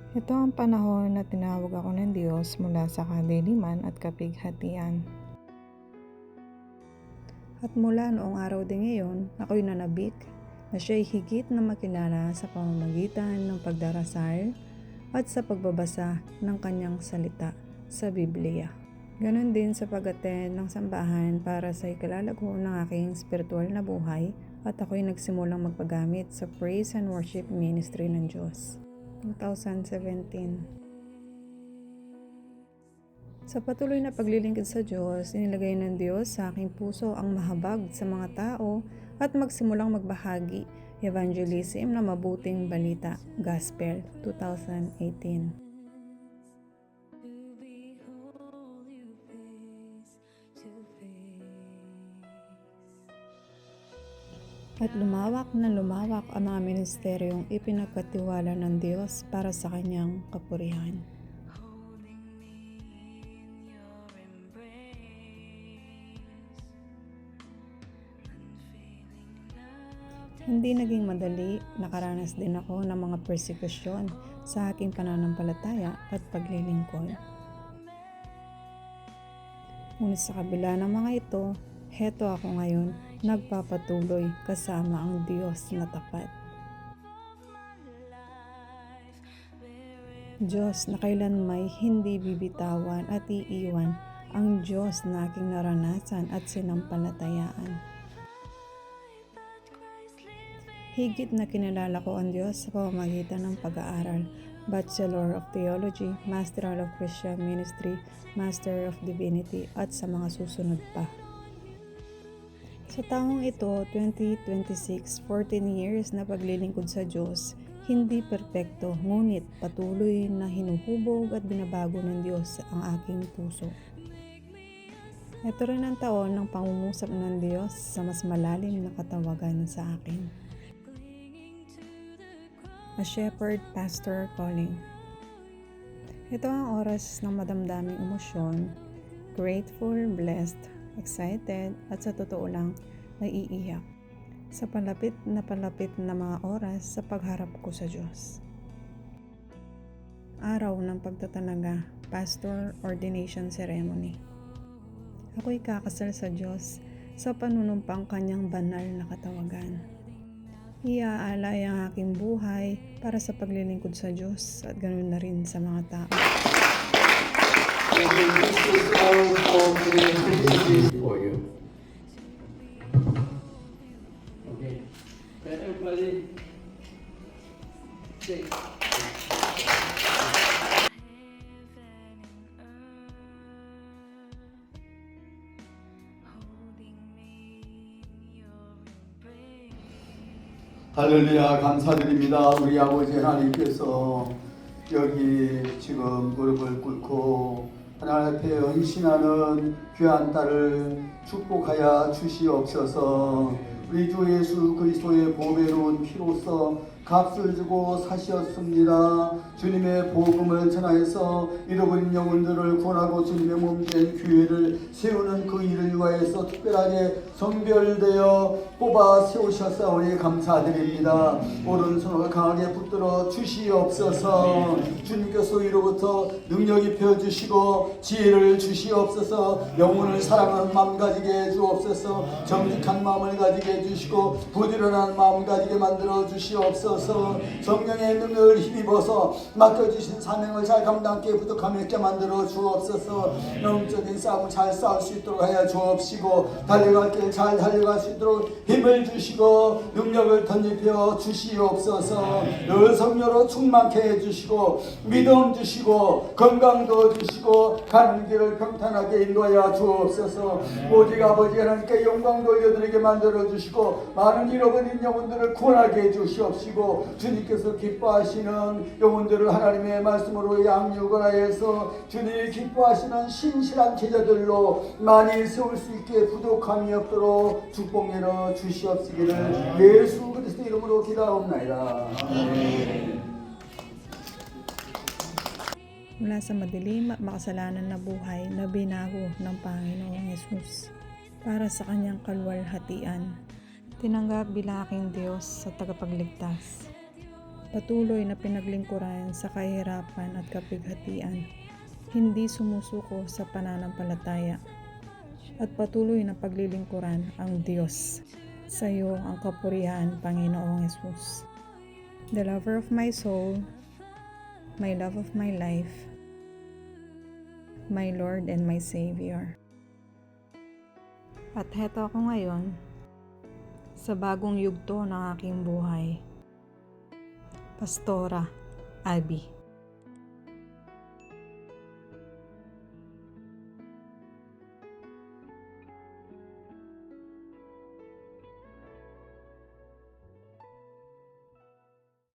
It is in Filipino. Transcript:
Ito ang panahon na tinawag ako ng Diyos mula sa kadiliman at kapighatian. At mula noong araw din ngayon, ako'y nanabik na siya'y higit na makilala sa pamamagitan ng pagdarasal at sa pagbabasa ng kanyang salita sa Biblia. Ganon din sa pag-attend ng sambahan para sa ikalalago ng aking spiritual na buhay at ako'y nagsimulang magpagamit sa Praise and Worship Ministry ng Diyos. 2017. Sa patuloy na paglilingkod sa Diyos, inilagay ng Diyos sa aking puso ang mahabag sa mga tao at magsimulang magbahagi, evangelism na mabuting balita, Gospel, 2018. At lumawak na lumawak ang mga ministeryong ipinagkatiwala ng Diyos para sa kanyang kapurihan. Hindi naging madali, nakaranas din ako ng mga persekusyon sa aking pananampalataya at paglilingkod. Ngunit sa kabila ng mga ito, heto ako ngayon, nagpapatuloy kasama ang Diyos na tapat. Diyos na kailanmay hindi bibitawan at iiwan, ang Diyos na aking naranasan at sinampalatayaan. Higit na kinalala ko ang Diyos sa pamamagitan ng pag-aaral, Bachelor of Theology, Master of Christian Ministry, Master of Divinity at sa mga susunod pa. Sa taong ito, 2026, 14 years na paglilingkod sa Diyos, hindi perpekto, ngunit patuloy na hinuhubog at binabago ng Diyos ang aking puso. Ito rin ang taon ng pangungusap ng Diyos sa mas malalim na katawagan sa akin. A Shepherd Pastor Calling. Ito ang oras ng madamdaming emosyon, grateful, blessed, excited, at sa totoo lang, naiiyak sa palapit na mga oras sa pagharap ko sa Diyos. Araw ng pagtatalaga, Pastor Ordination Ceremony. Ako'y kakasal sa Diyos sa panunumpang kanyang banal na katawagan. Iaalay ang aking buhay para sa paglilingkod sa Diyos at ganoon na rin sa mga tao. For you. Okay. Everybody, take. 할렐루야, 감사드립니다. 우리 아버지 하나님께서 여기 지금 무릎을 꿇고 하나님 앞에 헌신하는 귀한 딸을 축복하여 주시옵소서. 우리 주 예수 그리스도의 보배로운 피로써 값을 주고 사시었습니다. 주님의 복음을 전하여서 잃어버린 영혼들을 구원하고 주님의 몸된 교회를 세우는 그 일을 위하여서 특별하게 선별되어 뽑아 세우셨사오니 감사드립니다. 오른손을 강하게 붙들어 주시옵소서. 주님께서 이로부터 능력 입혀 주시고 지혜를 주시옵소서. 영혼을 사랑하는 마음 가지게 해주옵소서. 정직한 마음을 가지게 해주시고 부지런한 마음 가지게 만들어 주시옵소서. 성령의 능력을 힘입어서 맡겨주신 사명을 잘 감당하게 부족함 있게 만들어 주옵소서. 영적인 싸움을 잘 싸울 수 있도록 하여 주옵시고 달려갈 길 잘 달려갈 수 있도록 힘을 주시고 능력을 덧입혀 주시옵소서. 늘 성령으로 충만케 해주시고 믿음 주시고 건강도 주시고 가는 길을 평탄하게 인도하여 주옵소서. 오직 아버지 하나님께 영광 돌려드리게 만들어 주시고 많은 잃어버린 영혼들을 구원하게 해주시옵시고 주님께서 기뻐하시는 영혼들을 하나님의 말씀으로 양육을 하여서 주님이 기뻐하시는 신실한 제자들로 많이 세울 수 있게 부족함이 없도록 축복 내려 주시옵시기를 예수 그리스도 이름으로 기도하옵나이다. 아멘. Mula sa madilim at makasalanan na buhay na binago ng Panginoong Yesus para sa kanyang kaluwalhatian, tinanggap bilang aking Diyos sa tagapagligtas. patuloy na pinaglingkuran sa kahirapan at kapighatian, hindi sumusuko sa pananampalataya, at patuloy na paglilingkuran ang Diyos. Sa iyo ang kapurihan, Panginoong Hesus. The lover of my soul, my love of my life, my Lord and my Savior. At heto ako ngayon sa bagong yugto ng aking buhay. Pastora Abby.